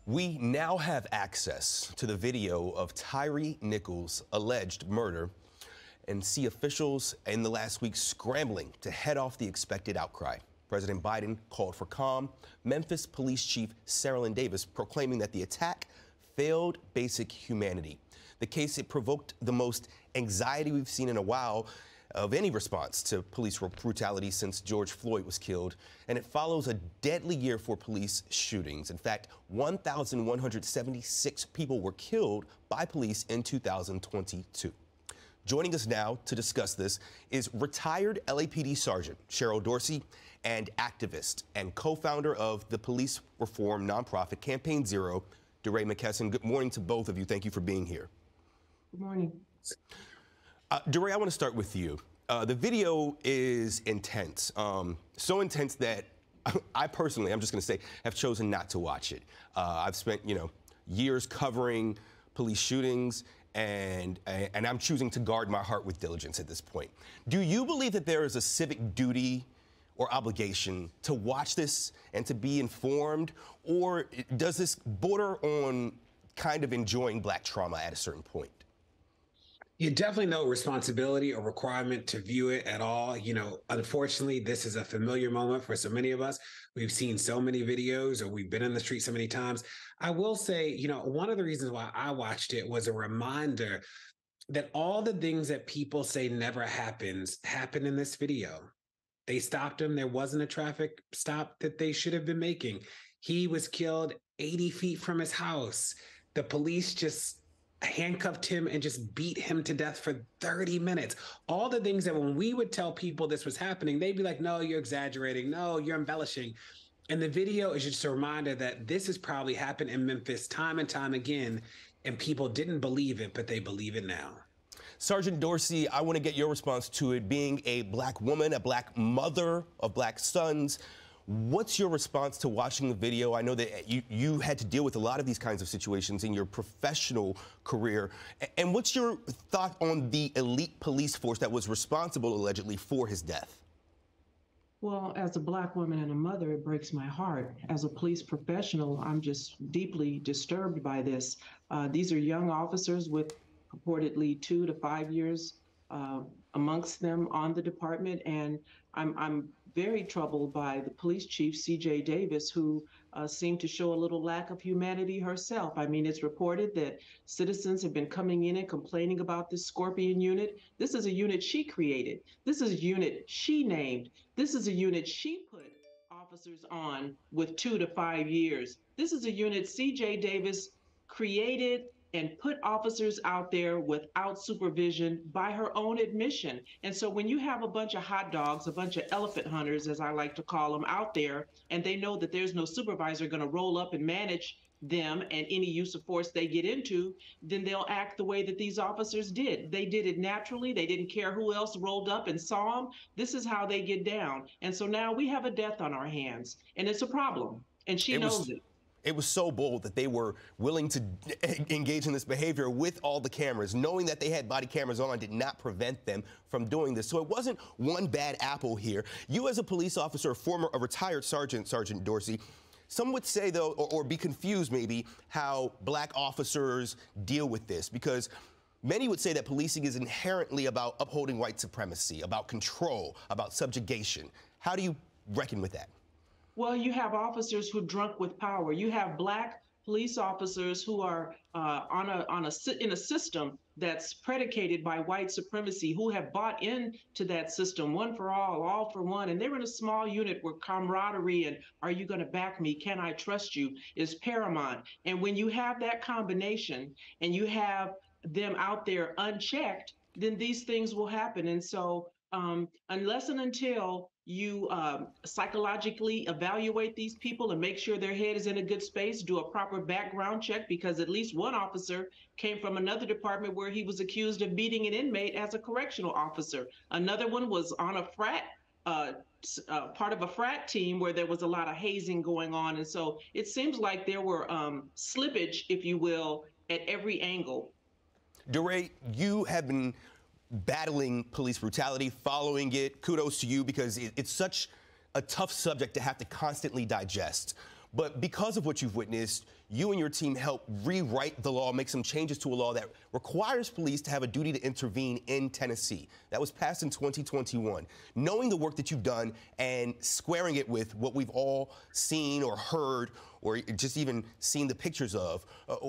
We now have access to the video of Tyree Nichols' alleged murder and see officials in the last week scrambling to head off the expected outcry. President Biden called for calm. Memphis Police Chief Sarah Davis proclaiming that the attack failed basic humanity. The case, it provoked the most anxiety we've seen in a while of any response to police brutality since George Floyd was killed, and it follows a deadly year for police shootings. In fact, 1,176 people were killed by police in 2022. Joining us now to discuss this is retired LAPD Sergeant Cheryl Dorsey and activist and co-founder of the police reform nonprofit Campaign Zero, DeRay McKesson. Good morning to both of you. Thank you for being here. Good morning. DeRay, I want to start with you. The video is intense, so intense that I personally, I'm just going to say, have chosen not to watch it. I've spent, years covering police shootings, and I'm choosing to guard my heart with diligence at this point. Do you believe that there is a civic duty or obligation to watch this and to be informed, or does this border on kind of enjoying Black trauma at a certain point? You definitely no responsibility or requirement to view it at all. Unfortunately, this is a familiar moment for so many of us. We've seen so many videos, or we've been in the street so many times. I will say, one of the reasons why I watched it was a reminder that all the things that people say never happened in this video. They stopped him. There wasn't a traffic stop that they should have been making. He was killed 80 feet from his house. The police just handcuffed him and just beat him to death for 30 minutes. All the things that when we would tell people this was happening, they'd be like, no, you're exaggerating. No, you're embellishing. And the video is just a reminder that this has probably happened in Memphis time and time again, and people didn't believe it, but they believe it now. Sergeant Dorsey, I want to get your response to it. Being a Black woman, a Black mother of Black sons, what's your response to watching the video? I know that you had to deal with a lot of these kinds of situations in your professional career. And what's your thought on the elite police force that was responsible, allegedly, for his death? Well, as a Black woman and a mother, it breaks my heart. As a police professional, I'm just deeply disturbed by this. These are young officers with purportedly 2 to 5 years amongst them on the department, and I'm very troubled by the police chief, C.J. Davis, who seemed to show a little lack of humanity herself. I mean, it's reported that citizens have been coming in and complaining about this Scorpion unit. This is a unit she created. This is a unit she named. This is a unit she put officers on with 2 to 5 years. This is a unit C.J. Davis created and put officers out there without supervision by her own admission. And so when you have a bunch of hot dogs, a bunch of elephant hunters, as I like to call them, out there, and they know that there's no supervisor going to roll up and manage them and any use of force they get into, then they'll act the way that these officers did. They did it naturally. They didn't care who else rolled up and saw them. This is how they get down. And so now we have a death on our hands, and it's a problem, and she knows it. It was so bold that they were willing to engage in this behavior with all the cameras. Knowing that they had body cameras on did not prevent them from doing this. So it wasn't one bad apple here. You as a police officer, a retired sergeant, Sergeant Dorsey, some would say, though, or be confused maybe, how Black officers deal with this, because many would say that policing is inherently about upholding white supremacy, about control, about subjugation. How do you reckon with that? Well, you have officers who are drunk with power. You have Black police officers who are in a system that's predicated by white supremacy, who have bought into that system, one for all for one. And they're in a small unit where camaraderie and are you going to back me? Can I trust you? Is paramount. And when you have that combination and you have them out there unchecked, then these things will happen. And so unless and until you psychologically evaluate these people and make sure their head is in a good space, do a proper background check, because at least one officer came from another department where he was accused of beating an inmate as a correctional officer. Another one was on a frat, part of a frat team where there was a lot of hazing going on. And so it seems like there were slippage, if you will, at every angle. DeRay, you have been battling police brutality, following it. Kudos to you, because it's such a tough subject to have to constantly digest. But because of what you've witnessed, you and your team helped rewrite the law, make some changes to a law that requires police to have a duty to intervene in Tennessee. That was passed in 2021. Knowing the work that you've done and squaring it with what we've all seen or heard or just even seen the pictures of,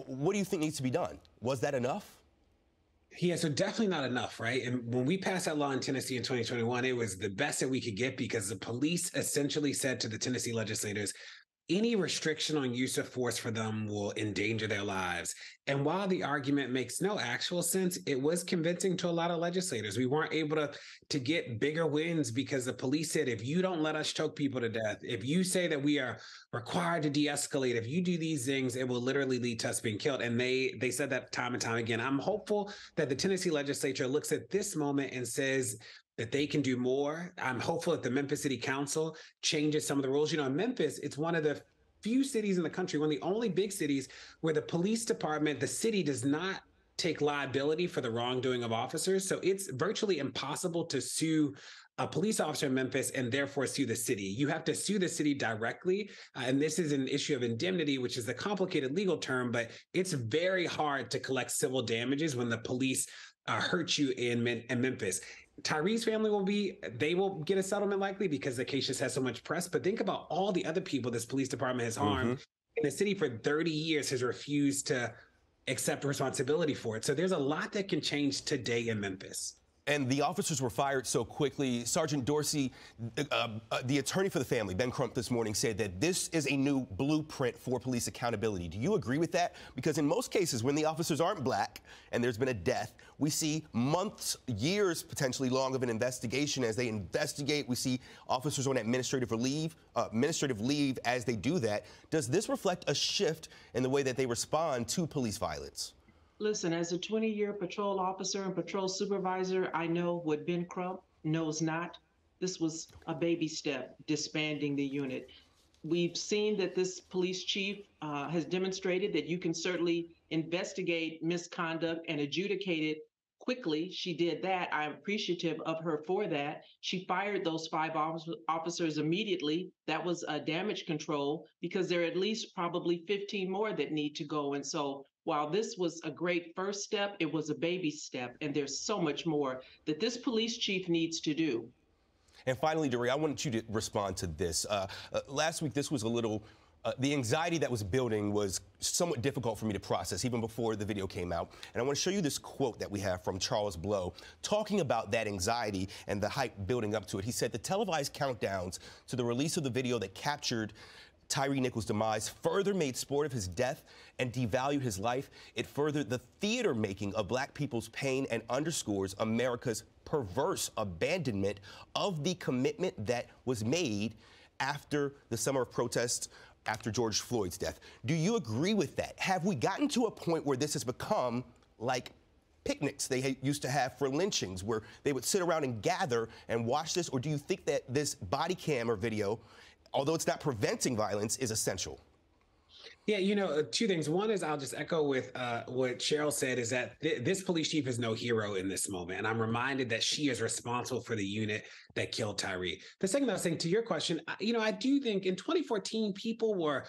what do you think needs to be done? Was that enough? Yeah, so definitely not enough, right? And when we passed that law in Tennessee in 2021, it was the best that we could get because the police essentially said to the Tennessee legislators, any restriction on use of force for them will endanger their lives. And while the argument makes no actual sense, it was convincing to a lot of legislators. We weren't able to get bigger wins because the police said, if you don't let us choke people to death, if you say that we are required to de-escalate, if you do these things, it will literally lead to us being killed. And they said that time and time again. I'm hopeful that the Tennessee legislature looks at this moment and says, that they can do more. I'm hopeful that the Memphis City Council changes some of the rules. You know, in Memphis, it's one of the few cities in the country, one of the only big cities where the police department, the city does not take liability for the wrongdoing of officers. So it's virtually impossible to sue a police officer in Memphis and therefore sue the city. You have to sue the city directly. And this is an issue of indemnity, which is a complicated legal term, but it's very hard to collect civil damages when the police hurt you in Memphis. Tyree's family they will get a settlement likely because the case just has so much press. But think about all the other people this police department has harmed. And the city for 30 years has refused to accept responsibility for it. So there's a lot that can change today in Memphis. And the officers were fired so quickly. Sergeant Dorsey, the attorney for the family, Ben Crump, this morning said that this is a new blueprint for police accountability. Do you agree with that? Because in most cases, when the officers aren't black and there's been a death, we see months, years potentially long of an investigation as they investigate. We see officers on administrative leave as they do that. Does this reflect a shift in the way that they respond to police violence? Listen, as a 20-year patrol officer and patrol supervisor, I know what Ben Crump knows not. This was a baby step, disbanding the unit. We've seen that this police chief has demonstrated that you can certainly investigate misconduct and adjudicate it quickly. She did that. I'm appreciative of her for that. She fired those 5 officers immediately. That was damage control because there are at least probably 15 more that need to go. And so while this was a great first step, it was a baby step, and there's so much more that this police chief needs to do. And finally, Dory, I wanted you to respond to this. Last week, this was a little, the anxiety that was building was somewhat difficult for me to process, even before the video came out. And I want to show you this quote that we have from Charles Blow, talking about that anxiety and the hype building up to it. He said, the televised countdowns to the release of the video that captured Tyre Nichols' demise further made sport of his death and devalued his life. It furthered the theater making of black people's pain and underscores America's perverse abandonment of the commitment that was made after the summer of protests after George Floyd's death. Do you agree with that? Have we gotten to a point where this has become like picnics they used to have for lynchings, where they would sit around and gather and watch this? Or do you think that this body cam or video, although it's not preventing violence, is essential? Yeah, you know, 2 things. One is I'll just echo with what Cheryl said, is that this police chief is no hero in this moment. And I'm reminded that she is responsible for the unit that killed Tyre. The second thing I was saying to your question, you know, I do think in 2014, people were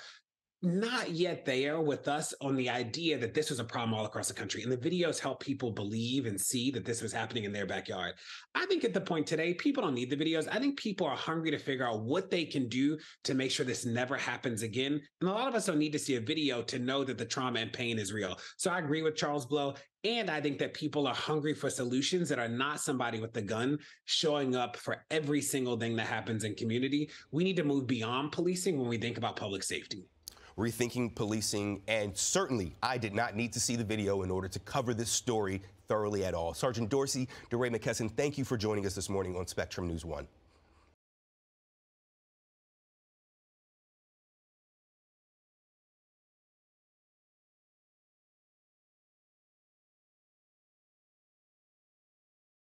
not yet there with us on the idea that this was a problem all across the country. And the videos help people believe and see that this was happening in their backyard. I think at the point today, people don't need the videos. I think people are hungry to figure out what they can do to make sure this never happens again. And a lot of us don't need to see a video to know that the trauma and pain is real. So I agree with Charles Blow. And I think that people are hungry for solutions that are not somebody with the gun showing up for every single thing that happens in community. We need to move beyond policing when we think about public safety. Rethinking policing, and certainly I did not need to see the video in order to cover this story thoroughly at all. Sergeant Dorsey, DeRay McKesson, thank you for joining us this morning on Spectrum News 1.